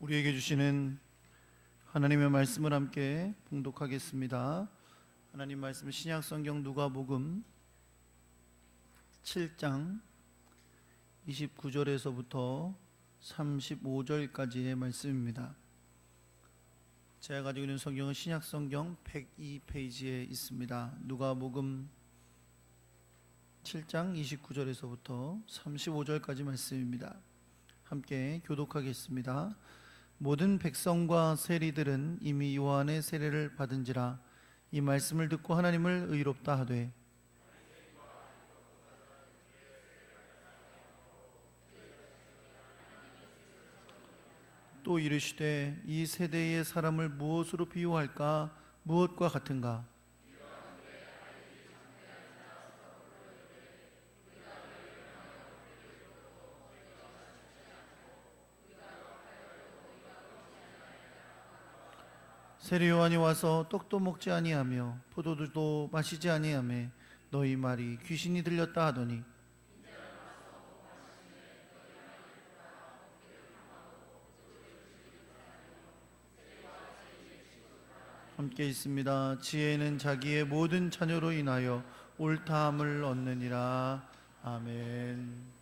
우리에게 주시는 하나님의 말씀을 함께 봉독하겠습니다. 하나님 말씀 신약성경 누가복음 7장 29절에서부터 35절까지의 말씀입니다. 제가 가지고 있는 성경은 신약성경 102페이지에 있습니다. 누가복음 7장 29절에서부터 35절까지 말씀입니다. 함께 교독하겠습니다. 모든 백성과 세리들은 이미 요한의 세례를 받은지라 이 말씀을 듣고 하나님을 의롭다 하되 또 이르시되 이 세대의 사람을 무엇으로 비유할까? 무엇과 같은가? 세례 요한이 와서 떡도 먹지 아니하며 포도주도 마시지 아니하며 너희 말이 귀신이 들렸다 하더니 함께 있습니다. 지혜는 자기의 모든 자녀로 인하여 옳다함을 얻느니라. 아멘.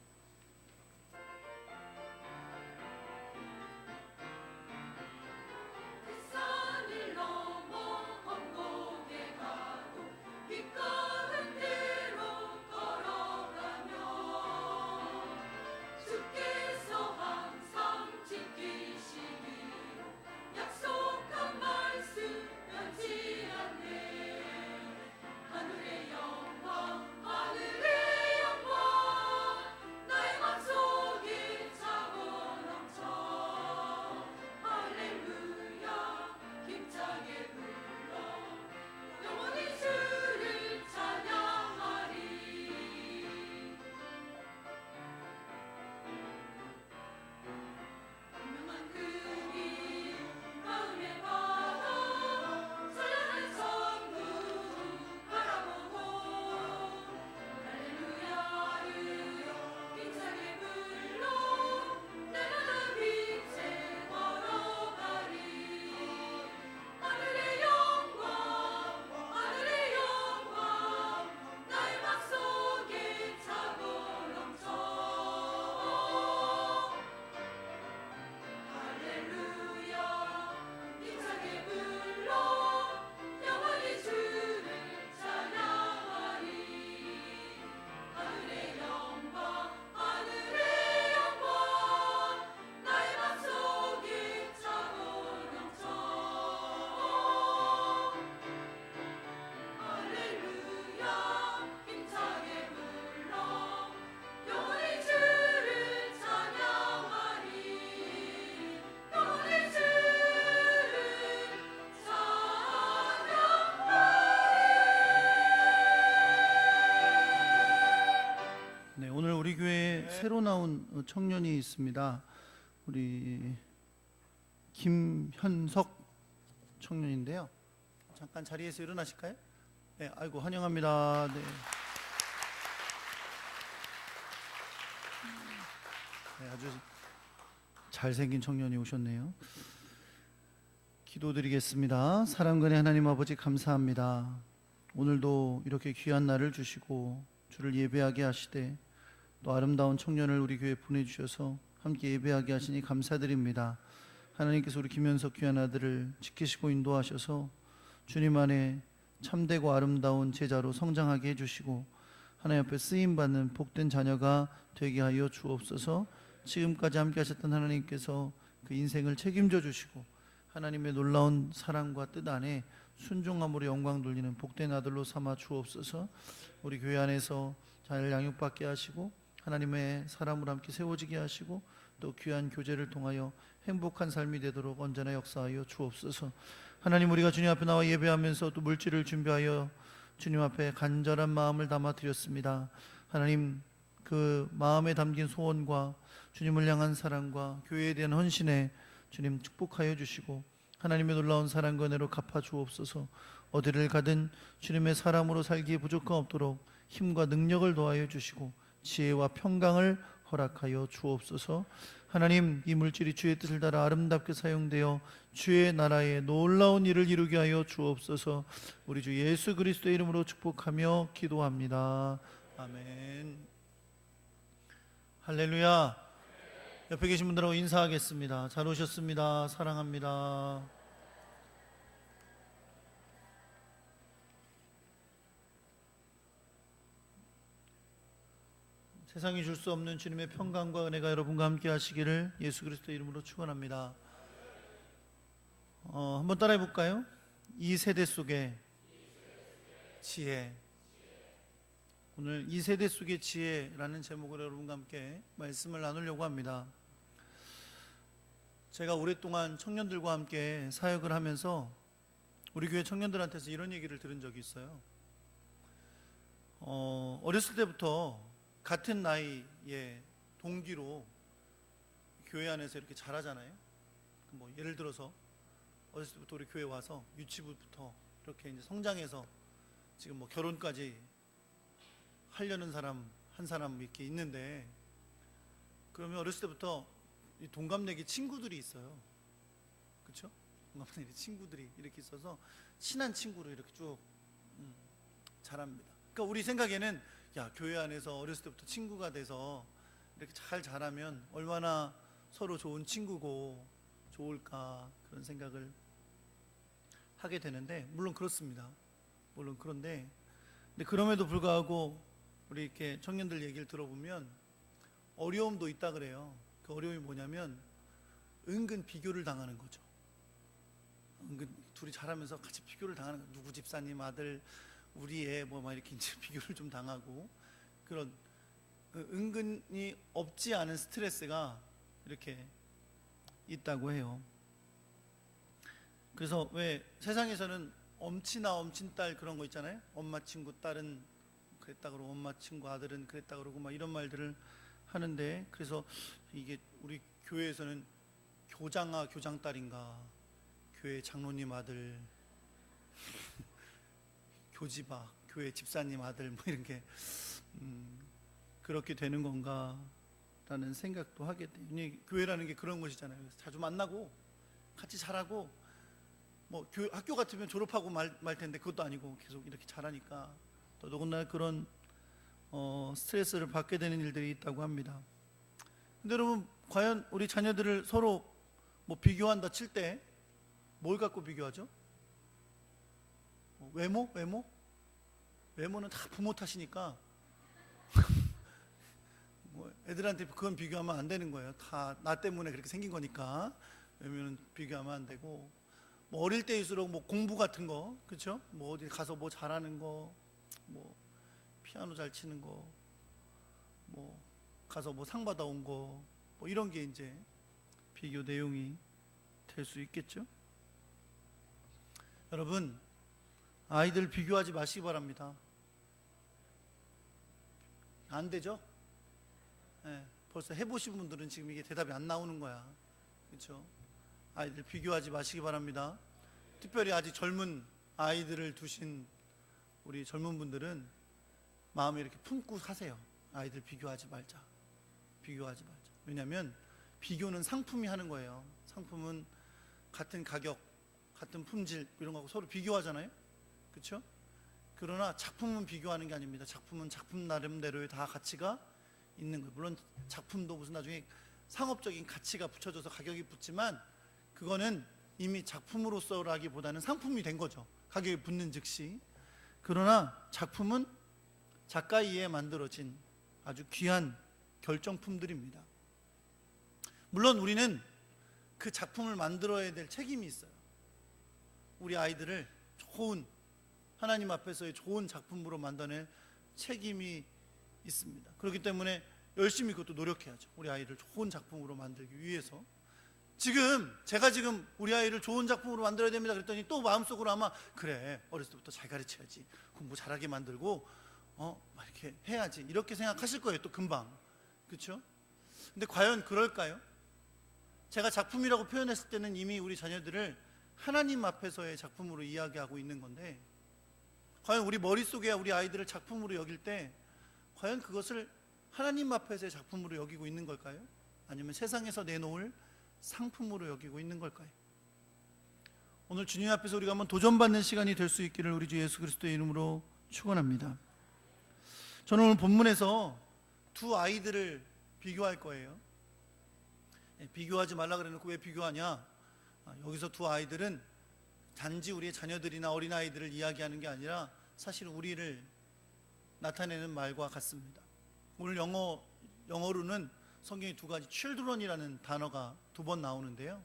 우리 교회에 새로 나온 청년이 있습니다. 우리 김현석 청년인데요. 잠깐 자리에서 일어나실까요? 네, 아이고 환영합니다. 네. 네, 아주 잘생긴 청년이 오셨네요. 기도드리겠습니다. 사랑근의 하나님 아버지 감사합니다. 오늘도 이렇게 귀한 날을 주시고 주를 예배하게 하시되 또 아름다운 청년을 우리 교회에 보내주셔서 함께 예배하게 하시니 감사드립니다. 하나님께서 우리 김현석 귀한 아들을 지키시고 인도하셔서 주님 안에 참되고 아름다운 제자로 성장하게 해주시고 하나님 앞에 쓰임받는 복된 자녀가 되게 하여 주옵소서. 지금까지 함께 하셨던 하나님께서 그 인생을 책임져 주시고 하나님의 놀라운 사랑과 뜻 안에 순종함으로 영광 돌리는 복된 아들로 삼아 주옵소서. 우리 교회 안에서 잘 양육받게 하시고 하나님의 사람으로 함께 세워지게 하시고 또 귀한 교제를 통하여 행복한 삶이 되도록 언제나 역사하여 주옵소서. 하나님, 우리가 주님 앞에 나와 예배하면서 또 물질을 준비하여 주님 앞에 간절한 마음을 담아 드렸습니다. 하나님, 그 마음에 담긴 소원과 주님을 향한 사랑과 교회에 대한 헌신에 주님 축복하여 주시고 하나님의 놀라운 사랑과 은혜로 갚아 주옵소서. 어디를 가든 주님의 사람으로 살기에 부족함 없도록 힘과 능력을 더하여 주시고 지혜와 평강을 허락하여 주옵소서. 하나님, 이 물질이 주의 뜻을 따라 아름답게 사용되어 주의 나라에 놀라운 일을 이루게 하여 주옵소서. 우리 주 예수 그리스도의 이름으로 축복하며 기도합니다. 아멘. 할렐루야. 옆에 계신 분들하고 인사하겠습니다. 잘 오셨습니다. 사랑합니다. 세상이 줄 수 없는 주님의 평강과 은혜가 여러분과 함께 하시기를 예수 그리스도의 이름으로 축원합니다. 한번 따라해 볼까요? 이 세대 속의 지혜. 오늘 이 세대 속의 지혜라는 제목으로 여러분과 함께 말씀을 나누려고 합니다. 제가 오랫동안 청년들과 함께 사역을 하면서 우리 교회 청년들한테서 이런 얘기를 들은 적이 있어요. 어렸을 때부터 같은 나이의 동기로 교회 안에서 이렇게 자라잖아요. 뭐 예를 들어서 어렸을 때부터 우리 교회 와서 유치부부터 이렇게 이제 성장해서 지금 뭐 결혼까지 하려는 사람 한 사람 이렇게 있는데, 그러면 어렸을 때부터 이 동갑내기 친구들이 있어요. 그렇죠? 동갑내기 친구들이 이렇게 있어서 친한 친구로 이렇게 쭉 자랍니다. 그러니까 우리 생각에는 야, 교회 안에서 어렸을 때부터 친구가 돼서 이렇게 잘 자라면 얼마나 서로 좋은 친구고 좋을까, 그런 생각을 하게 되는데, 물론 그렇습니다. 물론 그런데 그럼에도 불구하고 우리 이렇게 청년들 얘기를 들어보면 어려움도 있다 그래요. 그 어려움이 뭐냐면 은근 비교를 당하는 거죠. 은근 둘이 자라면서 같이 비교를 당하는 거예요. 누구 집사님 아들, 우리 애 뭐 막 이렇게 이제 비교를 좀 당하고, 그런 은근히 없지 않은 스트레스가 이렇게 있다고 해요. 그래서 왜 세상에서는 엄친아 엄친딸 그런 거 있잖아요. 엄마 친구 딸은 그랬다 그러고 엄마 친구 아들은 그랬다 그러고 막 이런 말들을 하는데, 그래서 이게 우리 교회에서는 교장아 교장딸인가, 교회 장로님 아들, 교집아 교회 집사님 아들, 뭐 이런 게 그렇게 되는 건가 라는 생각도 하게 돼요. 교회라는 게 그런 것이잖아요. 자주 만나고 같이 자라고, 뭐 학교 같으면 졸업하고 말 텐데 그것도 아니고 계속 이렇게 자라니까 더더군다나 그런 스트레스를 받게 되는 일들이 있다고 합니다. 근데 여러분, 과연 우리 자녀들을 서로 뭐 비교한다 칠 때 뭘 갖고 비교하죠? 외모? 외모는 다 부모 탓이니까 뭐 애들한테 그건 비교하면 안 되는 거예요. 다 나 때문에 그렇게 생긴 거니까 외모는 비교하면 안 되고, 뭐 어릴 때일수록 뭐 공부 같은 거, 그렇죠? 뭐 어디 가서 뭐 잘하는 거, 뭐 피아노 잘 치는 거, 뭐 가서 뭐 상 받아온 거, 뭐 이런 게 이제 비교 내용이 될 수 있겠죠? 여러분, 아이들 비교하지 마시기 바랍니다. 안 되죠? 네, 벌써 해보신 분들은 지금 이게 대답이 안 나오는 거야. 그렇죠? 아이들 비교하지 마시기 바랍니다. 특별히 아직 젊은 아이들을 두신 우리 젊은 분들은 마음에 이렇게 품고 사세요. 아이들 비교하지 말자. 비교하지 말자. 왜냐하면 비교는 상품이 하는 거예요. 상품은 같은 가격, 같은 품질 이런 거하고 서로 비교하잖아요. 그렇죠? 그러나 작품은 비교하는 게 아닙니다. 작품은 작품 나름대로의 다 가치가 있는 거예요. 물론 작품도 무슨 나중에 상업적인 가치가 붙여져서 가격이 붙지만 그거는 이미 작품으로서라기보다는 상품이 된 거죠. 가격이 붙는 즉시. 그러나 작품은 작가에 의해 만들어진 아주 귀한 결정품들입니다. 물론 우리는 그 작품을 만들어야 될 책임이 있어요. 우리 아이들을 좋은, 하나님 앞에서의 좋은 작품으로 만들어낼 책임이 있습니다. 그렇기 때문에 열심히 그것도 노력해야죠. 우리 아이를 좋은 작품으로 만들기 위해서. 제가 지금 우리 아이를 좋은 작품으로 만들어야 됩니다 그랬더니 또 마음속으로 아마 그래, 어렸을 때부터 잘 가르쳐야지, 공부 잘하게 만들고 막 이렇게 해야지, 이렇게 생각하실 거예요. 또 금방. 그렇죠? 근데 과연 그럴까요? 제가 작품이라고 표현했을 때는 이미 우리 자녀들을 하나님 앞에서의 작품으로 이야기하고 있는 건데, 과연 우리 머릿속에 우리 아이들을 작품으로 여길 때 과연 그것을 하나님 앞에서의 작품으로 여기고 있는 걸까요? 아니면 세상에서 내놓을 상품으로 여기고 있는 걸까요? 오늘 주님 앞에서 우리가 한번 도전받는 시간이 될 수 있기를 우리 주 예수 그리스도의 이름으로 축원합니다. 저는 오늘 본문에서 두 아이들을 비교할 거예요. 비교하지 말라 그래놓고 왜 비교하냐? 여기서 두 아이들은 단지 우리의 자녀들이나 어린아이들을 이야기하는 게 아니라 사실 우리를 나타내는 말과 같습니다. 오늘 영어로는 성경에 두 가지 children이라는 단어가 두 번 나오는데요.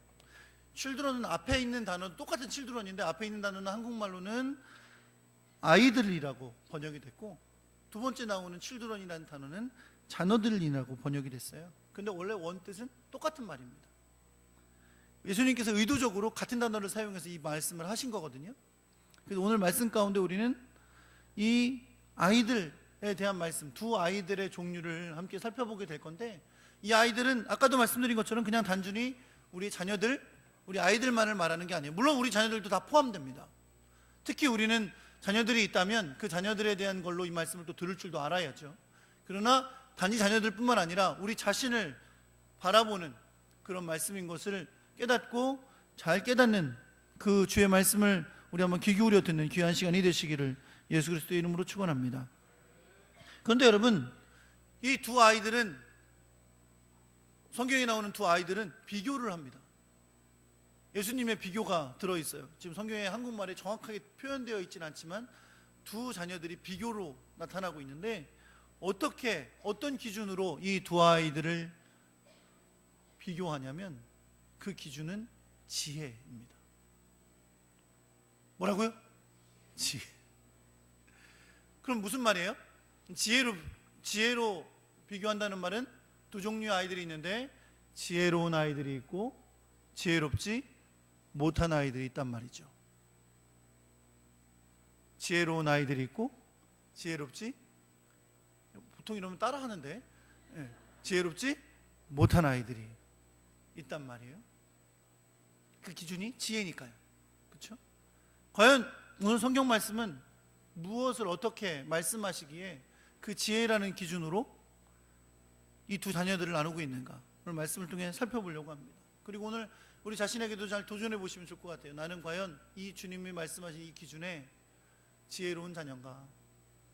children은 앞에 있는 단어는 똑같은 children인데 앞에 있는 단어는 한국말로는 아이들이라고 번역이 됐고 두 번째 나오는 children이라는 단어는 자녀들이라고 번역이 됐어요. 근데 원래 원뜻은 똑같은 말입니다. 예수님께서 의도적으로 같은 단어를 사용해서 이 말씀을 하신 거거든요. 그래서 오늘 말씀 가운데 우리는 이 아이들에 대한 말씀, 두 아이들의 종류를 함께 살펴보게 될 건데, 이 아이들은 아까도 말씀드린 것처럼 그냥 단순히 우리 자녀들, 우리 아이들만을 말하는 게 아니에요. 물론 우리 자녀들도 다 포함됩니다. 특히 우리는 자녀들이 있다면 그 자녀들에 대한 걸로 이 말씀을 또 들을 줄도 알아야죠. 그러나 단지 자녀들뿐만 아니라 우리 자신을 바라보는 그런 말씀인 것을 깨닫고 잘 깨닫는 그 주의 말씀을 우리 한번 귀 기울여 듣는 귀한 시간이 되시기를 예수 그리스도의 이름으로 축원합니다. 그런데 여러분, 이 두 아이들은, 성경에 나오는 두 아이들은 비교를 합니다. 예수님의 비교가 들어있어요. 지금 성경에 한국말에 정확하게 표현되어 있지는 않지만 두 자녀들이 비교로 나타나고 있는데, 어떤 기준으로 이 두 아이들을 비교하냐면 그 기준은 지혜입니다. 뭐라고요? 지혜. 그럼 무슨 말이에요? 지혜로 비교한다는 말은 두 종류의 아이들이 있는데 지혜로운 아이들이 있고 지혜롭지 못한 아이들이 있단 말이죠. 지혜로운 아이들이 있고 지혜롭지, 보통 이러면 따라하는데 지혜롭지 못한 아이들이 있단 말이에요. 그 기준이 지혜니까요. 그렇죠? 과연 오늘 성경 말씀은 무엇을 어떻게 말씀하시기에 그 지혜라는 기준으로 이 두 자녀들을 나누고 있는가, 오늘 말씀을 통해 살펴보려고 합니다. 그리고 오늘 우리 자신에게도 잘 도전해 보시면 좋을 것 같아요. 나는 과연 이 주님이 말씀하신 이 기준에 지혜로운 자녀인가,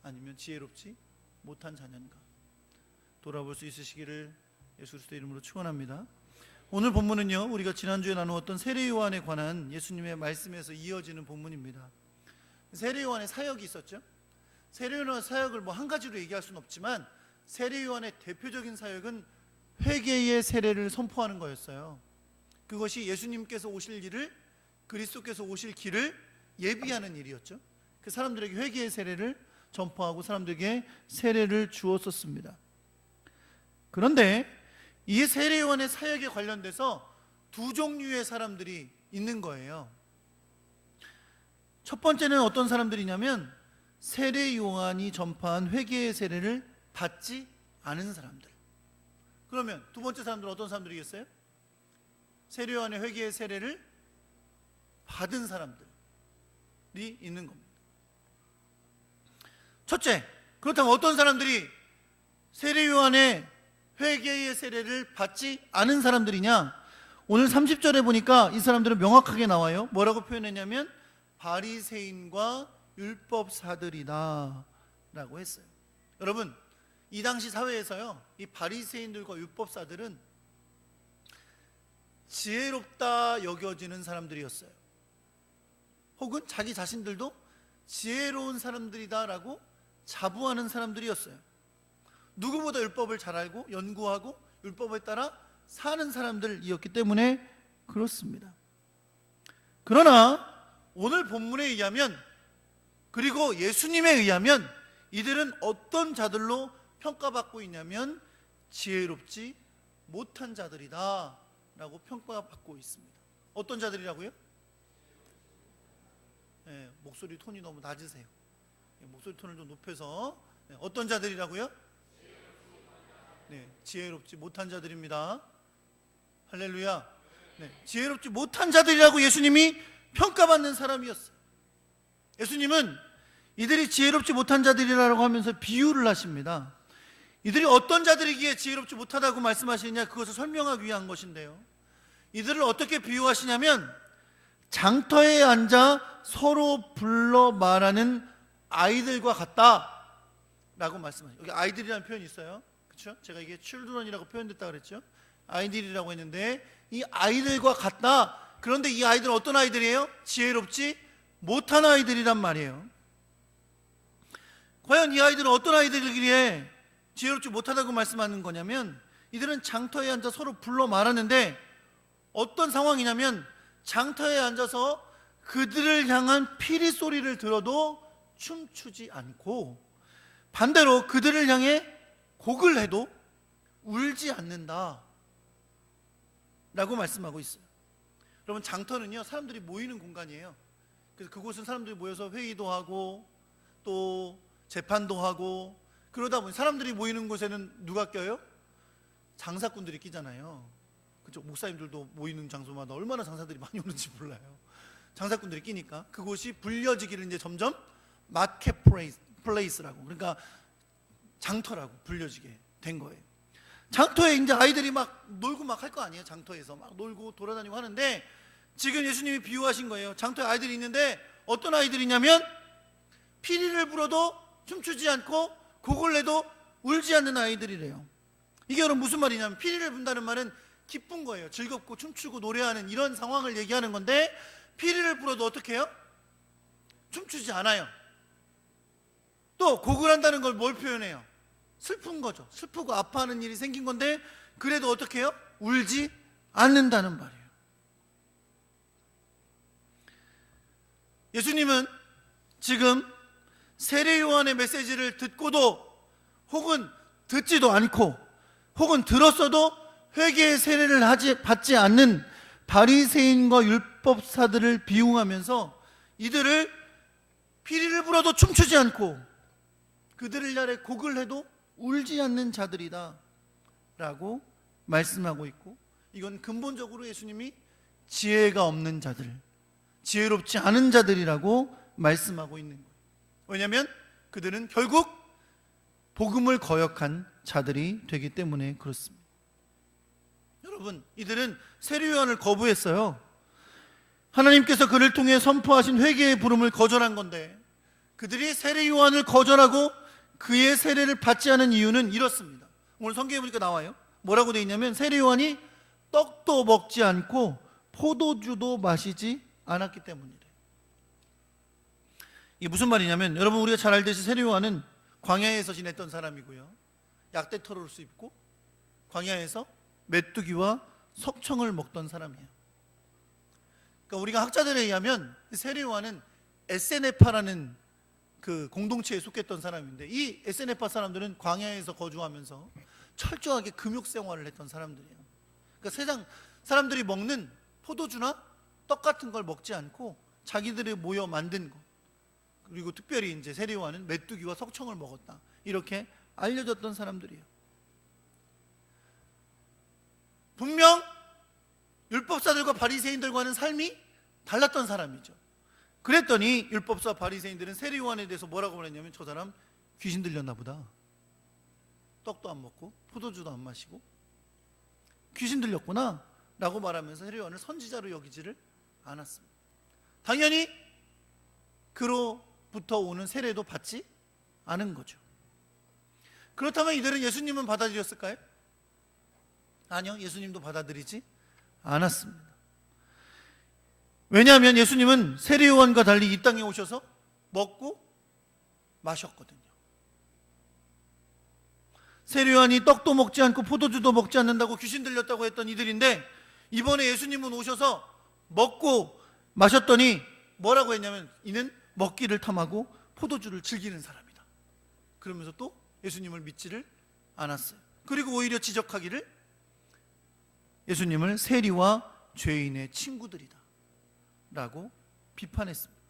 아니면 지혜롭지 못한 자녀인가 돌아볼 수 있으시기를 예수 그리스도의 이름으로 축원합니다. 오늘 본문은요, 우리가 지난주에 나누었던 세례 요한에 관한 예수님의 말씀에서 이어지는 본문입니다. 세례 요한의 사역이 있었죠. 세례 요한의 사역을 한 가지로 얘기할 수는 없지만 세례 요한의 대표적인 사역은 회개의 세례를 선포하는 거였어요. 그것이 예수님께서 오실 일을, 그리스도께서 오실 길을 예비하는 일이었죠. 그 사람들에게 회개의 세례를 전파하고 사람들에게 세례를 주었었습니다. 그런데 이 세례 요한의 사역에 관련돼서 두 종류의 사람들이 있는 거예요. 첫 번째는 어떤 사람들이냐면 세례 요한이 전파한 회개의 세례를 받지 않은 사람들. 그러면 두 번째 사람들은 어떤 사람들이겠어요? 세례 요한의 회개의 세례를 받은 사람들이 있는 겁니다. 첫째, 그렇다면 어떤 사람들이 세례 요한의 회개의 세례를 받지 않은 사람들이냐? 오늘 30절에 보니까 이 사람들은 명확하게 나와요. 뭐라고 표현했냐면 바리새인과 율법사들이다 라고 했어요. 여러분, 이 당시 사회에서요, 이 바리새인들과 율법사들은 지혜롭다 여겨지는 사람들이었어요. 혹은 자기 자신들도 지혜로운 사람들이다라고 자부하는 사람들이었어요. 누구보다 율법을 잘 알고 연구하고 율법에 따라 사는 사람들이었기 때문에 그렇습니다. 그러나 오늘 본문에 의하면, 그리고 예수님에 의하면 이들은 어떤 자들로 평가받고 있냐면 지혜롭지 못한 자들이다 라고 평가받고 있습니다. 어떤 자들이라고요? 목소리 톤이 너무 낮으세요. 목소리 톤을 좀 높여서. 어떤 자들이라고요? 지혜롭지 못한 자들입니다. 할렐루야. 지혜롭지 못한 자들이라고 예수님이 평가받는 사람이었어요. 예수님은 이들이 지혜롭지 못한 자들이라고 하면서 비유를 하십니다. 이들이 어떤 자들이기에 지혜롭지 못하다고 말씀하시느냐, 그것을 설명하기 위한 것인데요, 이들을 어떻게 비유하시냐면 장터에 앉아 서로 불러 말하는 아이들과 같다라고 말씀하셔요. 여기 아이들이라는 표현이 있어요. 그렇죠? 제가 이게 children이라고 표현됐다 그랬죠. 아이들이라고 했는데 이 아이들과 같다. 그런데 이 아이들은 어떤 아이들이에요? 지혜롭지 못한 아이들이란 말이에요. 과연 이 아이들은 어떤 아이들이기에 지혜롭지 못하다고 말씀하는 거냐면, 이들은 장터에 앉아 서로 불러 말하는데 어떤 상황이냐면, 장터에 앉아서 그들을 향한 피리 소리를 들어도 춤추지 않고, 반대로 그들을 향해 곡을 해도 울지 않는다 라고 말씀하고 있어요. 여러분, 장터는요, 사람들이 모이는 공간이에요. 그래서 그곳은 사람들이 모여서 회의도 하고 또 재판도 하고, 그러다 보니 사람들이 모이는 곳에는 누가 껴요? 장사꾼들이 끼잖아요. 그쪽 목사님들도 모이는 장소마다 얼마나 장사들이 많이 오는지 몰라요. 장사꾼들이 끼니까 그곳이 불려지기를 이제 점점 마켓플레이스라고, 그러니까 장터라고 불려지게 된 거예요. 장터에 이제 아이들이 막 놀고 막 할 거 아니에요. 장터에서 막 놀고 돌아다니고 하는데, 지금 예수님이 비유하신 거예요. 장터에 아이들이 있는데 어떤 아이들이냐면 피리를 불어도 춤추지 않고 곡을 내도 울지 않는 아이들이래요. 이게 여러분 무슨 말이냐면, 피리를 분다는 말은 기쁜 거예요. 즐겁고 춤추고 노래하는 이런 상황을 얘기하는 건데, 피리를 불어도 어떻게 해요? 춤추지 않아요. 또 곡을 한다는 걸 뭘 표현해요? 슬픈 거죠. 슬프고 아파하는 일이 생긴 건데 그래도 어떻게 해요? 울지 않는다는 말이에요. 예수님은 지금 세례 요한의 메시지를 듣고도, 혹은 듣지도 않고, 혹은 들었어도 회개의 세례를 받지 않는 바리새인과 율법사들을 비용하면서 이들을 피리를 불어도 춤추지 않고 그들을 향해 곡을 해도 울지 않는 자들이다 라고 말씀하고 있고, 이건 근본적으로 예수님이 지혜가 없는 자들, 지혜롭지 않은 자들이라고 말씀하고 있는 거예요. 왜냐하면 그들은 결국 복음을 거역한 자들이 되기 때문에 그렇습니다. 여러분, 이들은 세례 요한을 거부했어요. 하나님께서 그를 통해 선포하신 회개의 부름을 거절한 건데, 그들이 세례 요한을 거절하고 그의 세례를 받지 않은 이유는 이렇습니다. 오늘 성경에 보니까 나와요. 뭐라고 되어 있냐면, 세례 요한이 떡도 먹지 않고 포도주도 마시지 않았기 때문이래. 이게 무슨 말이냐면, 여러분 우리가 잘 알듯이 세례 요한은 광야에서 지냈던 사람이고요, 약대터를 입고 광야에서 메뚜기와 석청을 먹던 사람이에요. 그러니까 우리가 학자들에 의하면 세례 요한은 에세네파라는 그 공동체에 속했던 사람인데, 이 에세네파 사람들은 광야에서 거주하면서 철저하게 금욕 생활을 했던 사람들이에요. 그러니까 세상 사람들이 먹는 포도주나 떡 같은 걸 먹지 않고 자기들이 모여 만든 것, 그리고 특별히 이제 세례 요한은 메뚜기와 석청을 먹었다, 이렇게 알려졌던 사람들이에요. 분명 율법사들과 바리새인들과는 삶이 달랐던 사람이죠. 그랬더니 율법사 바리새인들은 세례 요한에 대해서 뭐라고 그랬냐면, 저 사람 귀신 들렸나 보다. 떡도 안 먹고 포도주도 안 마시고 귀신 들렸구나 라고 말하면서 세례 요한을 선지자로 여기지를 않았습니다. 당연히 그로부터 오는 세례도 받지 않은 거죠. 그렇다면 이들은 예수님은 받아들였을까요? 아니요, 예수님도 받아들이지 않았습니다. 왜냐하면 예수님은 세례 요한과 달리 이 땅에 오셔서 먹고 마셨거든요. 세례 요한이 떡도 먹지 않고 포도주도 먹지 않는다고 귀신 들렸다고 했던 이들인데, 이번에 예수님은 오셔서 먹고 마셨더니 뭐라고 했냐면, 이는 먹기를 탐하고 포도주를 즐기는 사람이다. 그러면서 또 예수님을 믿지를 않았어요. 그리고 오히려 지적하기를, 예수님을 세리와 죄인의 친구들이다 라고 비판했습니다.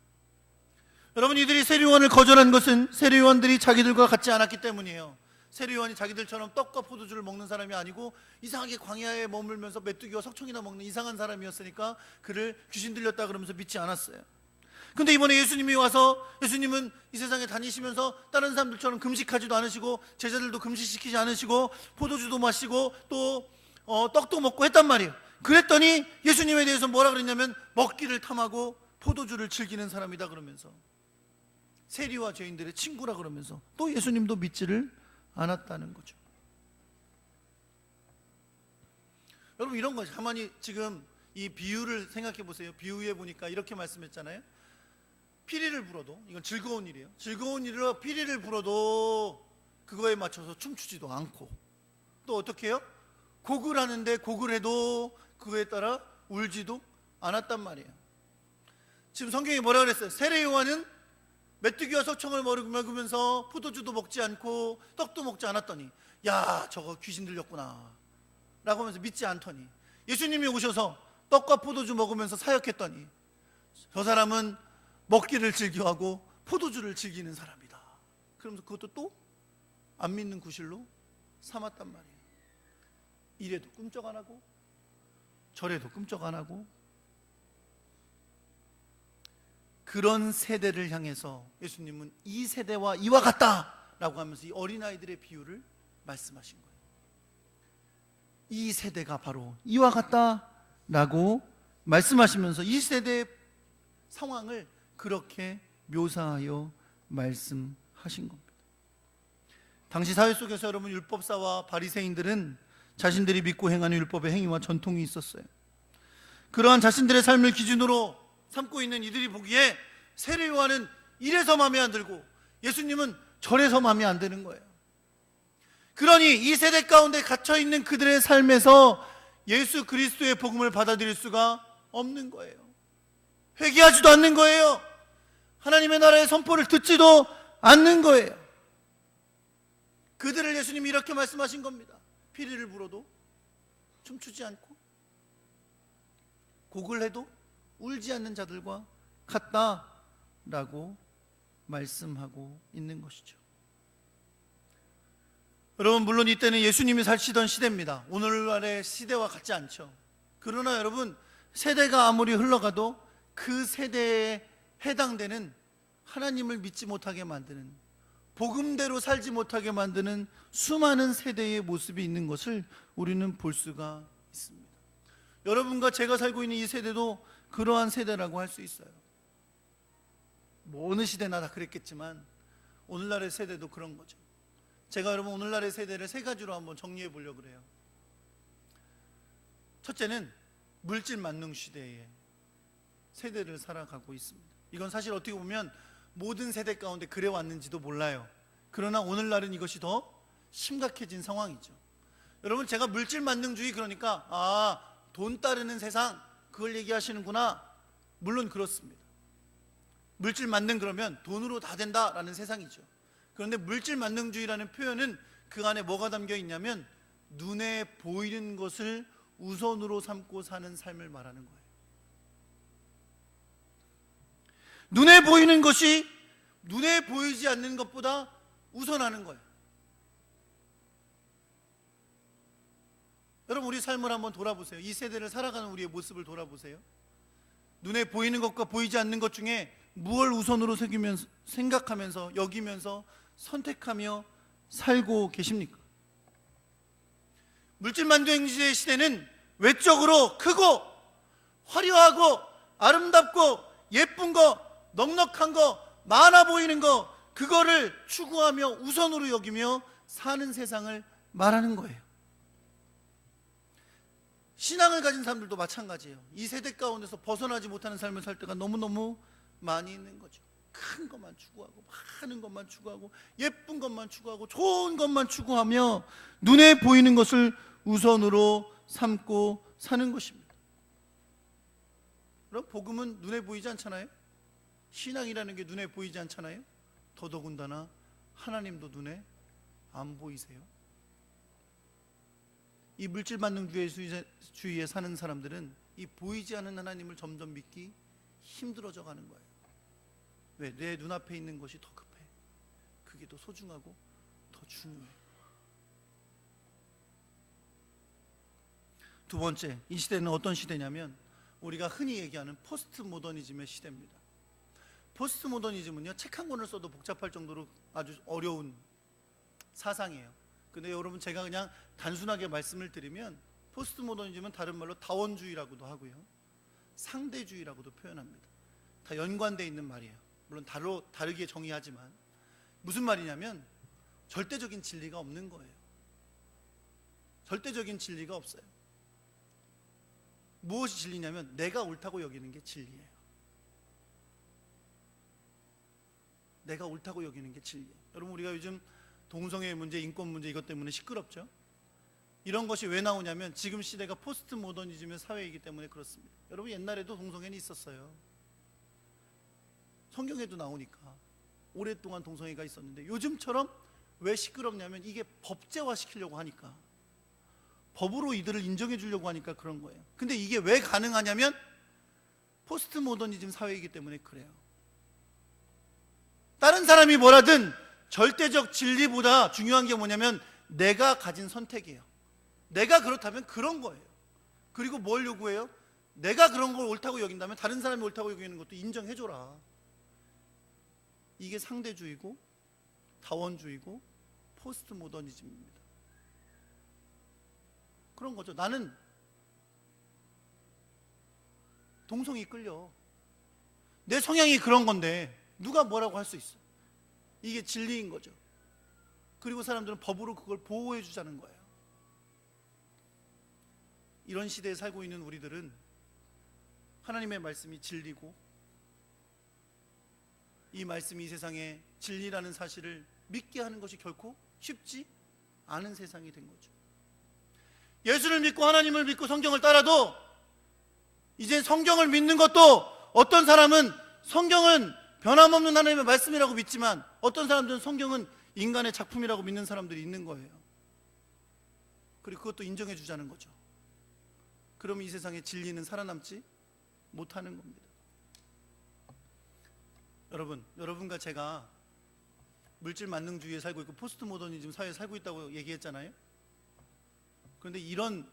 여러분, 이들이 세례 요한을 거절한 것은 세례 요한들이 자기들과 같지 않았기 때문이에요. 세례 요한이 자기들처럼 떡과 포도주를 먹는 사람이 아니고 이상하게 광야에 머물면서 메뚜기와 석청이나 먹는 이상한 사람이었으니까 그를 귀신 들렸다 그러면서 믿지 않았어요. 근데 이번에 예수님이 와서 예수님은 이 세상에 다니시면서 다른 사람들처럼 금식하지도 않으시고 제자들도 금식시키지 않으시고 포도주도 마시고 또 떡도 먹고 했단 말이에요. 그랬더니 예수님에 대해서 뭐라 그랬냐면 먹기를 탐하고 포도주를 즐기는 사람이다 그러면서 세리와 죄인들의 친구라 그러면서 또 예수님도 믿지를 않았다는 거죠. 여러분 이런 거죠. 가만히 지금 이 비유를 생각해 보세요. 비유에 보니까 이렇게 말씀했잖아요. 피리를 불어도, 이건 즐거운 일이에요. 즐거운 일이라 피리를 불어도 그거에 맞춰서 춤추지도 않고, 또 어떻게 해요? 곡을 하는데 곡을 해도 그거에 따라 울지도 않았단 말이에요. 지금 성경이 뭐라 그랬어요? 세례 요한은 메뚜기와 소청을 먹으면서 포도주도 먹지 않고 떡도 먹지 않았더니 야 저거 귀신 들렸구나 라고 하면서 믿지 않더니, 예수님이 오셔서 떡과 포도주 먹으면서 사역했더니 저 사람은 먹기를 즐겨하고 포도주를 즐기는 사람이다. 그러면서 그것도 또 안 믿는 구실로 삼았단 말이에요. 이래도 꿈쩍 안 하고 저래도 꿈쩍 안 하고, 그런 세대를 향해서 예수님은 이 세대와 이와 같다라고 하면서 이 어린아이들의 비유를 말씀하신 거예요. 이 세대가 바로 이와 같다라고 말씀하시면서 이 세대의 상황을 그렇게 묘사하여 말씀하신 겁니다. 당시 사회 속에서 여러분 율법사와 바리새인들은 자신들이 믿고 행하는 율법의 행위와 전통이 있었어요. 그러한 자신들의 삶을 기준으로 삼고 있는 이들이 보기에 세례 요한은 이래서 마음에 안 들고 예수님은 저래서 마음에 안 드는 거예요. 그러니 이 세대 가운데 갇혀있는 그들의 삶에서 예수 그리스도의 복음을 받아들일 수가 없는 거예요. 회개하지도 않는 거예요. 하나님의 나라의 선포를 듣지도 않는 거예요. 그들을 예수님이 이렇게 말씀하신 겁니다. 피리를 불어도 춤추지 않고 곡을 해도 울지 않는 자들과 같다라고 말씀하고 있는 것이죠. 여러분 물론 이때는 예수님이 사시던 시대입니다. 오늘날의 시대와 같지 않죠. 그러나 여러분 세대가 아무리 흘러가도 그 세대에 해당되는 하나님을 믿지 못하게 만드는, 복음대로 살지 못하게 만드는 수많은 세대의 모습이 있는 것을 우리는 볼 수가 있습니다. 여러분과 제가 살고 있는 이 세대도 그러한 세대라고 할 수 있어요. 뭐 어느 시대나 다 그랬겠지만 오늘날의 세대도 그런 거죠. 제가 여러분 오늘날의 세대를 세 가지로 한번 정리해 보려고 그래요. 첫째는 물질 만능 시대의 세대를 살아가고 있습니다. 이건 사실 어떻게 보면 모든 세대 가운데 그래 왔는지도 몰라요. 그러나 오늘날은 이것이 더 심각해진 상황이죠. 여러분 제가 물질 만능주의 그러니까 돈 따르는 세상 그걸 얘기하시는구나. 물론 그렇습니다. 물질 만능 그러면 돈으로 다 된다라는 세상이죠. 그런데 물질 만능주의라는 표현은 그 안에 뭐가 담겨 있냐면 눈에 보이는 것을 우선으로 삼고 사는 삶을 말하는 거예요. 눈에 보이는 것이 눈에 보이지 않는 것보다 우선하는 거예요. 여러분 우리 삶을 한번 돌아보세요. 이 세대를 살아가는 우리의 모습을 돌아보세요. 눈에 보이는 것과 보이지 않는 것 중에 무엇을 우선으로 새기면서, 생각하면서 여기면서 선택하며 살고 계십니까? 물질만능주의 시대는 외적으로 크고 화려하고 아름답고 예쁜 거, 넉넉한 거, 많아 보이는 거, 그거를 추구하며 우선으로 여기며 사는 세상을 말하는 거예요. 신앙을 가진 사람들도 마찬가지예요. 이 세대 가운데서 벗어나지 못하는 삶을 살 때가 너무너무 많이 있는 거죠. 큰 것만 추구하고 많은 것만 추구하고 예쁜 것만 추구하고 좋은 것만 추구하며 눈에 보이는 것을 우선으로 삼고 사는 것입니다. 그럼 복음은 눈에 보이지 않잖아요? 신앙이라는 게 눈에 보이지 않잖아요? 더더군다나 하나님도 눈에 안 보이세요? 이 물질만능주의에 사는 사람들은 이 보이지 않는 하나님을 점점 믿기 힘들어져 가는 거예요. 왜? 내 눈앞에 있는 것이 더 급해. 그게 더 소중하고 더 중요해. 두 번째, 이 시대는 어떤 시대냐면 우리가 흔히 얘기하는 포스트 모더니즘의 시대입니다. 포스트 모더니즘은요, 책 한 권을 써도 복잡할 정도로 아주 어려운 사상이에요. 근데 여러분, 제가 그냥 단순하게 말씀을 드리면 포스트 모더니즘은 다른 말로 다원주의라고도 하고요, 상대주의라고도 표현합니다. 다 연관되어 있는 말이에요. 물론 다르게 정의하지만 무슨 말이냐면 절대적인 진리가 없는 거예요. 절대적인 진리가 없어요. 무엇이 진리냐면 내가 옳다고 여기는 게 진리예요. 내가 옳다고 여기는 게 진리예요. 여러분, 우리가 요즘 동성애 문제, 인권 문제 이것 때문에 시끄럽죠. 이런 것이 왜 나오냐면 지금 시대가 포스트 모더니즘의 사회이기 때문에 그렇습니다. 여러분, 옛날에도 동성애는 있었어요. 성경에도 나오니까 오랫동안 동성애가 있었는데 요즘처럼 왜 시끄럽냐면 이게 법제화 시키려고 하니까, 법으로 이들을 인정해 주려고 하니까 그런 거예요. 근데 이게 왜 가능하냐면 포스트 모더니즘 사회이기 때문에 그래요. 다른 사람이 뭐라든 절대적 진리보다 중요한 게 뭐냐면 내가 가진 선택이에요. 내가 그렇다면 그런 거예요. 그리고 뭘 요구해요? 내가 그런 걸 옳다고 여긴다면 다른 사람이 옳다고 여기는 것도 인정해줘라. 이게 상대주의고 다원주의고 포스트 모더니즘입니다. 그런 거죠. 나는 동성이 끌려. 내 성향이 그런 건데 누가 뭐라고 할 수 있어? 이게 진리인 거죠. 그리고 사람들은 법으로 그걸 보호해 주자는 거예요. 이런 시대에 살고 있는 우리들은 하나님의 말씀이 진리고 이 말씀이 이 세상에 진리라는 사실을 믿게 하는 것이 결코 쉽지 않은 세상이 된 거죠. 예수를 믿고 하나님을 믿고 성경을 따라도 이제 성경을 믿는 것도, 어떤 사람은 성경은 변함없는 하나님의 말씀이라고 믿지만 어떤 사람들은 성경은 인간의 작품이라고 믿는 사람들이 있는 거예요. 그리고 그것도 인정해 주자는 거죠. 그럼 이 세상에 진리는 살아남지 못하는 겁니다. 여러분과 제가 물질 만능주의에 살고 있고 포스트 모더니즘 사회에 살고 있다고 얘기했잖아요. 그런데 이런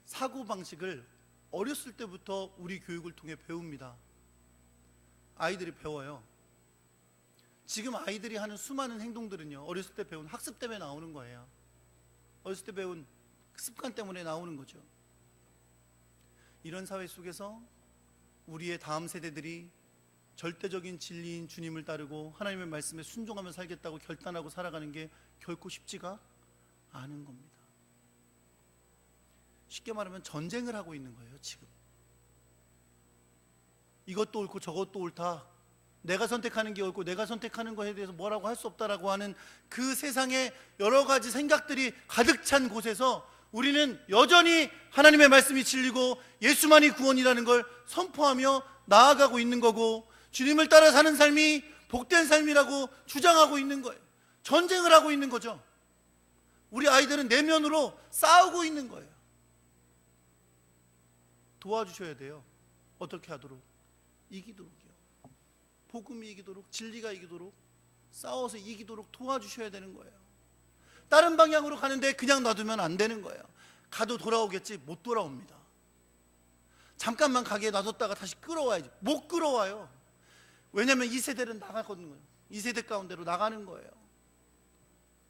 사고방식을 어렸을 때부터 우리 교육을 통해 배웁니다. 아이들이 배워요. 지금 아이들이 하는 수많은 행동들은요, 어렸을 때 배운 학습 때문에 나오는 거예요. 어렸을 때 배운 습관 때문에 나오는 거죠. 이런 사회 속에서 우리의 다음 세대들이 절대적인 진리인 주님을 따르고 하나님의 말씀에 순종하며 살겠다고 결단하고 살아가는 게 결코 쉽지가 않은 겁니다. 쉽게 말하면 전쟁을 하고 있는 거예요. 지금 이것도 옳고 저것도 옳다, 내가 선택하는 게 옳고 내가 선택하는 것에 대해서 뭐라고 할 수 없다라고 하는 그 세상에 여러 가지 생각들이 가득 찬 곳에서 우리는 여전히 하나님의 말씀이 진리고 예수만이 구원이라는 걸 선포하며 나아가고 있는 거고, 주님을 따라 사는 삶이 복된 삶이라고 주장하고 있는 거예요. 전쟁을 하고 있는 거죠. 우리 아이들은 내면으로 싸우고 있는 거예요. 도와주셔야 돼요. 어떻게 하도록? 이기도록이요. 복음이 이기도록, 진리가 이기도록, 싸워서 이기도록 도와주셔야 되는 거예요. 다른 방향으로 가는데 그냥 놔두면 안 되는 거예요. 가도 돌아오겠지, 못 돌아옵니다. 잠깐만 가게 놔뒀다가 다시 끌어와야지, 못 끌어와요. 왜냐하면 이 세대는 나가거든요. 이 세대 가운데로 나가는 거예요.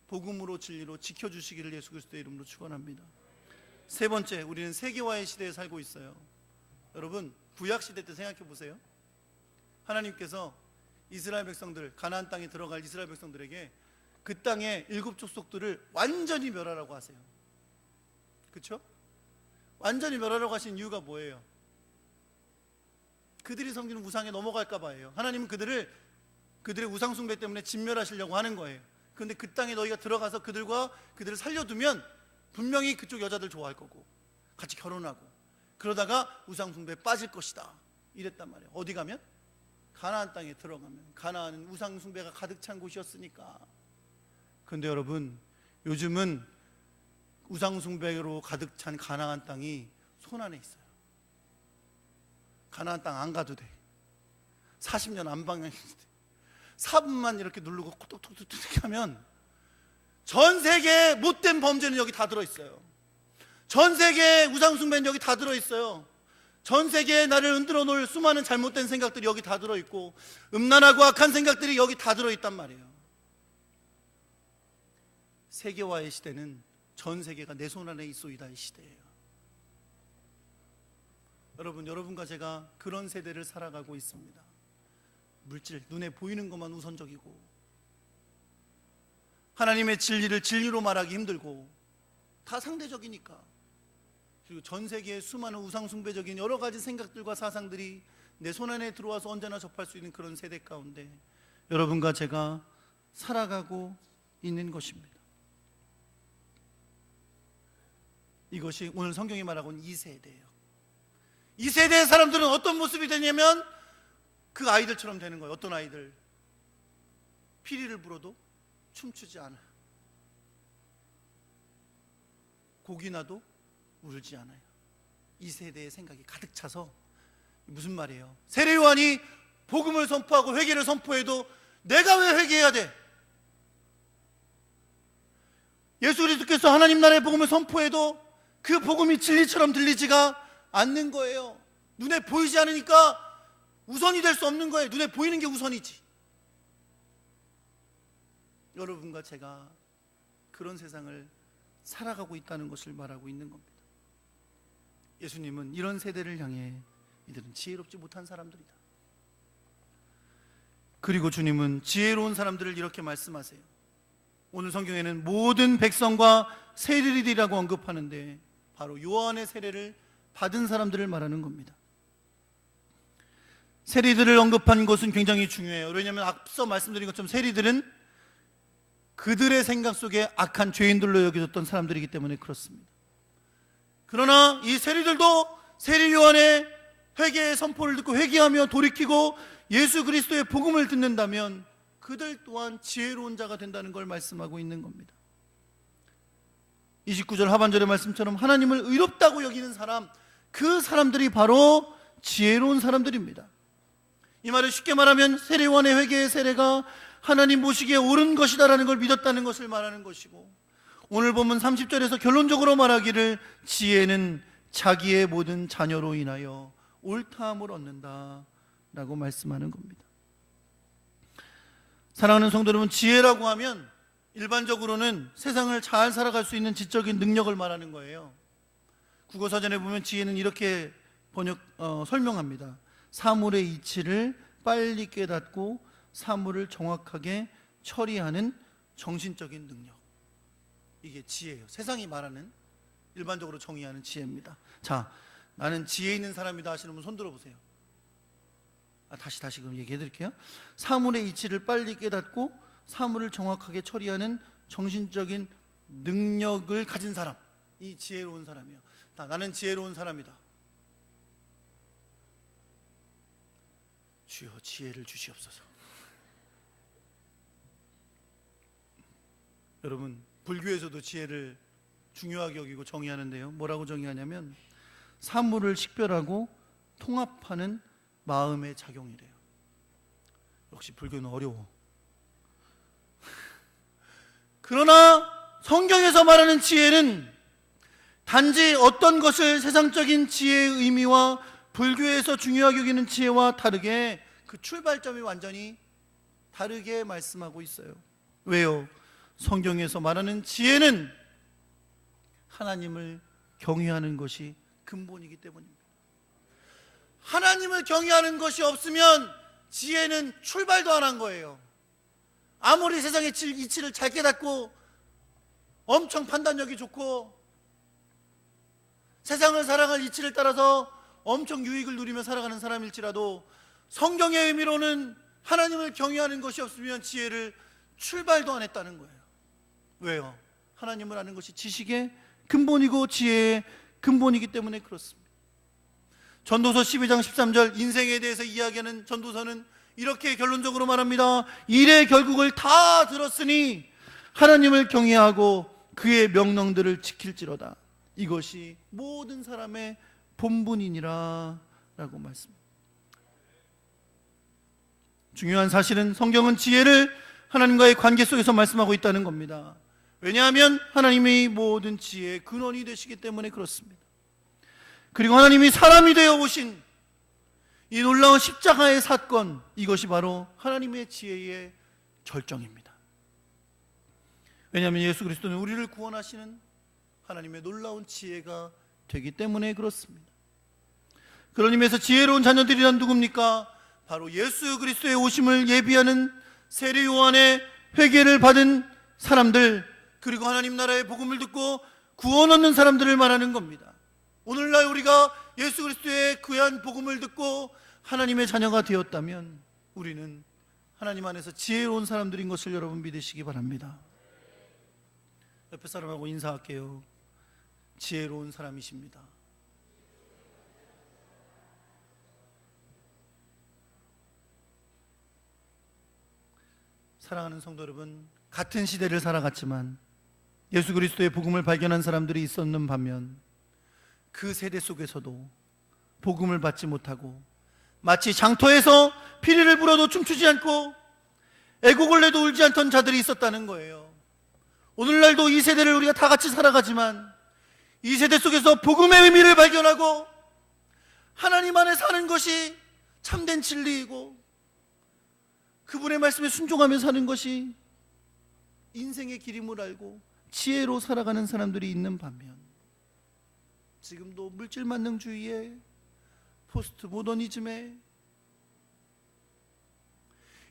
복음으로 진리로 지켜주시기를 예수 그리스도의 이름으로 축원합니다. 세 번째, 우리는 세계화의 시대에 살고 있어요. 여러분, 구약 시대 때 생각해 보세요. 하나님께서 이스라엘 백성들, 가나안 땅에 들어갈 이스라엘 백성들에게 그 땅의 7 족속들을 완전히 멸하라고 하세요. 그렇죠? 완전히 멸하라고 하신 이유가 뭐예요? 그들이 섬기는 우상에 넘어갈까 봐예요. 하나님은 그들의 우상 숭배 때문에 진멸하시려고 하는 거예요. 그런데 그 땅에 너희가 들어가서 그들을 살려두면 분명히 그쪽 여자들 좋아할 거고 같이 결혼하고 그러다가 우상 숭배에 빠질 것이다, 이랬단 말이에요. 어디 가면? 가나안 땅에 들어가면. 가나안은 우상 숭배가 가득 찬 곳이었으니까. 그런데 여러분, 요즘은 우상 숭배로 가득 찬 가나안 땅이 손안에 있어요. 가나안 땅 안 가도 돼. 40년 안 방향인데 4분만 이렇게 누르고 톡톡톡톡 하면 전 세계의 못된 범죄는 여기 다 들어있어요. 전 세계의 우상 숭배는 여기 다 들어있어요. 전 세계에 나를 흔들어 놓을 수많은 잘못된 생각들이 여기 다 들어있고 음란하고 악한 생각들이 여기 다 들어있단 말이에요. 세계화의 시대는 전 세계가 내 손 안에 있소이다의 시대예요. 여러분과 제가 그런 세대를 살아가고 있습니다. 물질, 눈에 보이는 것만 우선적이고 하나님의 진리를 진리로 말하기 힘들고 다 상대적이니까, 그리고 전 세계의 수많은 우상숭배적인 여러 가지 생각들과 사상들이 내 손 안에 들어와서 언제나 접할 수 있는 그런 세대 가운데 여러분과 제가 살아가고 있는 것입니다. 이것이 오늘 성경이 말하고 있는 이 세대예요. 이 세대의 사람들은 어떤 모습이 되냐면 그 아이들처럼 되는 거예요. 어떤 아이들? 피리를 불어도 춤추지 않아요. 곡이 나도 울지 않아요. 이 세대의 생각이 가득 차서, 무슨 말이에요? 세례 요한이 복음을 선포하고 회개를 선포해도 내가 왜 회개해야 돼? 예수 그리스도께서 하나님 나라의 복음을 선포해도 그 복음이 진리처럼 들리지가 않는 거예요. 눈에 보이지 않으니까 우선이 될 수 없는 거예요. 눈에 보이는 게 우선이지. 여러분과 제가 그런 세상을 살아가고 있다는 것을 말하고 있는 겁니다. 예수님은 이런 세대를 향해 이들은 지혜롭지 못한 사람들이다. 그리고 주님은 지혜로운 사람들을 이렇게 말씀하세요. 오늘 성경에는 모든 백성과 세리들이라고 언급하는데 바로 요한의 세례를 받은 사람들을 말하는 겁니다. 세리들을 언급한 것은 굉장히 중요해요. 왜냐하면 앞서 말씀드린 것처럼 세리들은 그들의 생각 속에 악한 죄인들로 여겨졌던 사람들이기 때문에 그렇습니다. 그러나 이 세리들도 세리 요한의 회개의 선포를 듣고 회개하며 돌이키고 예수 그리스도의 복음을 듣는다면 그들 또한 지혜로운 자가 된다는 걸 말씀하고 있는 겁니다. 29절 하반절의 말씀처럼 하나님을 의롭다고 여기는 사람, 그 사람들이 바로 지혜로운 사람들입니다. 이 말을 쉽게 말하면 세례 요한의 회개의 세례가 하나님 보시기에 옳은 것이다라는 걸 믿었다는 것을 말하는 것이고, 오늘 본문 30절에서 결론적으로 말하기를 지혜는 자기의 모든 자녀로 인하여 옳다함을 얻는다 라고 말씀하는 겁니다. 사랑하는 성도 여러분, 지혜라고 하면 일반적으로는 세상을 잘 살아갈 수 있는 지적인 능력을 말하는 거예요. 국어사전에 보면 지혜는 이렇게 설명합니다. 사물의 이치를 빨리 깨닫고 사물을 정확하게 처리하는 정신적인 능력, 이게 지혜예요. 세상이 말하는, 일반적으로 정의하는 지혜입니다. 자, 나는 지혜 있는 사람이다 하시는 분 손 들어보세요. 다시 그럼 얘기해 드릴게요. 사물의 이치를 빨리 깨닫고 사물을 정확하게 처리하는 정신적인 능력을 가진 사람, 이 지혜로운 사람이에요. 나는 지혜로운 사람이다. 주여 지혜를 주시옵소서. 여러분, 불교에서도 지혜를 중요하게 여기고 정의하는데요, 뭐라고 정의하냐면 사물을 식별하고 통합하는 마음의 작용이래요. 역시 불교는 어려워. 그러나 성경에서 말하는 지혜는 단지 어떤 것을 세상적인 지혜의 의미와 불교에서 중요하게 여기는 지혜와 다르게 그 출발점이 완전히 다르게 말씀하고 있어요. 왜요? 성경에서 말하는 지혜는 하나님을 경외하는 것이 근본이기 때문입니다. 하나님을 경외하는 것이 없으면 지혜는 출발도 안 한 거예요. 아무리 세상의 이치를 잘 깨닫고 엄청 판단력이 좋고 세상을 살아갈 이치를 따라서 엄청 유익을 누리며 살아가는 사람일지라도 성경의 의미로는 하나님을 경외하는 것이 없으면 지혜를 출발도 안 했다는 거예요. 왜요? 하나님을 아는 것이 지식의 근본이고 지혜의 근본이기 때문에 그렇습니다. 전도서 12장 13절 인생에 대해서 이야기하는 전도서는 이렇게 결론적으로 말합니다. 일의 결국을 다 들었으니 하나님을 경외하고 그의 명령들을 지킬지로다. 이것이 모든 사람의 본분이니라 라고 말씀합니다. 중요한 사실은 성경은 지혜를 하나님과의 관계 속에서 말씀하고 있다는 겁니다. 왜냐하면 하나님이 모든 지혜의 근원이 되시기 때문에 그렇습니다. 그리고 하나님이 사람이 되어 오신 이 놀라운 십자가의 사건, 이것이 바로 하나님의 지혜의 결정입니다. 왜냐하면 예수 그리스도는 우리를 구원하시는 하나님의 놀라운 지혜가 되기 때문에 그렇습니다. 그런 의미에서 지혜로운 자녀들이란 누굽니까? 바로 예수 그리스도의 오심을 예비하는 세례 요한의 회개를 받은 사람들, 그리고 하나님 나라의 복음을 듣고 구원 얻는 사람들을 말하는 겁니다. 오늘날 우리가 예수 그리스도의 귀한 복음을 듣고 하나님의 자녀가 되었다면 우리는 하나님 안에서 지혜로운 사람들인 것을 여러분 믿으시기 바랍니다. 옆에 사람하고 인사할게요. 지혜로운 사람이십니다. 사랑하는 성도 여러분, 같은 시대를 살아갔지만 예수 그리스도의 복음을 발견한 사람들이 있었는 반면 그 세대 속에서도 복음을 받지 못하고 마치 장터에서 피리를 불어도 춤추지 않고 애곡을 내도 울지 않던 자들이 있었다는 거예요. 오늘날도 이 세대를 우리가 다 같이 살아가지만 이 세대 속에서 복음의 의미를 발견하고 하나님 안에 사는 것이 참된 진리이고 그분의 말씀에 순종하며 사는 것이 인생의 길임을 알고 지혜로 살아가는 사람들이 있는 반면 지금도 물질 만능주의에 포스트 모더니즘에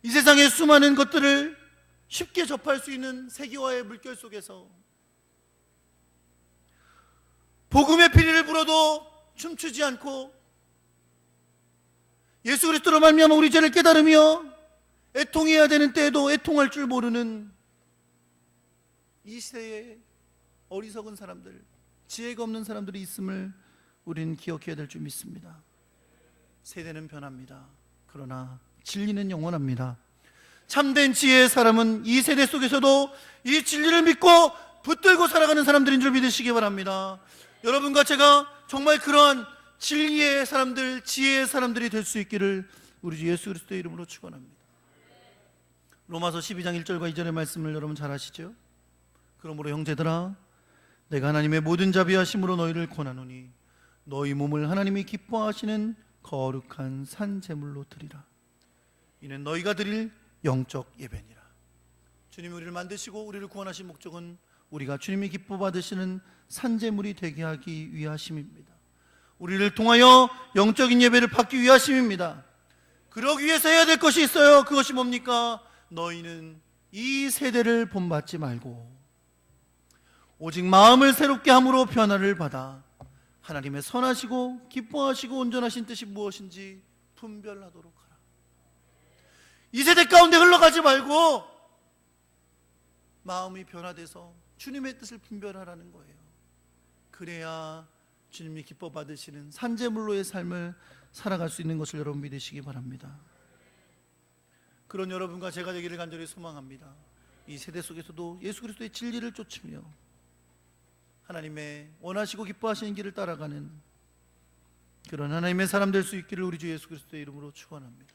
이 세상의 수많은 것들을 쉽게 접할 수 있는 세계화의 물결 속에서 복음의 피리를 불어도 춤추지 않고 예수 그리스도로 말미암아 우리 죄를 깨달으며 애통해야 되는 때에도 애통할 줄 모르는 이 시대의 어리석은 사람들, 지혜가 없는 사람들이 있음을 우리는 기억해야 될 줄 믿습니다. 세대는 변합니다. 그러나 진리는 영원합니다. 참된 지혜의 사람은 이 세대 속에서도 이 진리를 믿고 붙들고 살아가는 사람들인 줄 믿으시기 바랍니다. 여러분과 제가 정말 그러한 진리의 사람들, 지혜의 사람들이 될 수 있기를 우리 주 예수 그리스도의 이름으로 축원합니다. 로마서 12장 1절과 2절의 말씀을 여러분 잘 아시죠? 그러므로 형제들아 내가 하나님의 모든 자비하심으로 너희를 권하노니 너희 몸을 하나님이 기뻐하시는 거룩한 산 제물로 드리라. 이는 너희가 드릴 영적 예배니라. 주님이 우리를 만드시고 우리를 구원하신 목적은 우리가 주님이 기뻐 받으시는 산 제물이 되게 하기 위하심입니다. 우리를 통하여 영적인 예배를 받기 위하심입니다. 그러기 위해서 해야 될 것이 있어요. 그것이 뭡니까? 너희는 이 세대를 본받지 말고 오직 마음을 새롭게 함으로 변화를 받아 하나님의 선하시고 기뻐하시고 온전하신 뜻이 무엇인지 분별하도록 하라. 이 세대 가운데 흘러가지 말고 마음이 변화돼서 주님의 뜻을 분별하라는 거예요. 그래야 주님이 기뻐 받으시는 산제물로의 삶을 살아갈 수 있는 것을 여러분 믿으시기 바랍니다. 그런 여러분과 제가 되기를 간절히 소망합니다. 이 세대 속에서도 예수 그리스도의 진리를 쫓으며 하나님의 원하시고 기뻐하시는 길을 따라가는 그런 하나님의 사람 될 수 있기를 우리 주 예수 그리스도의 이름으로 축원합니다.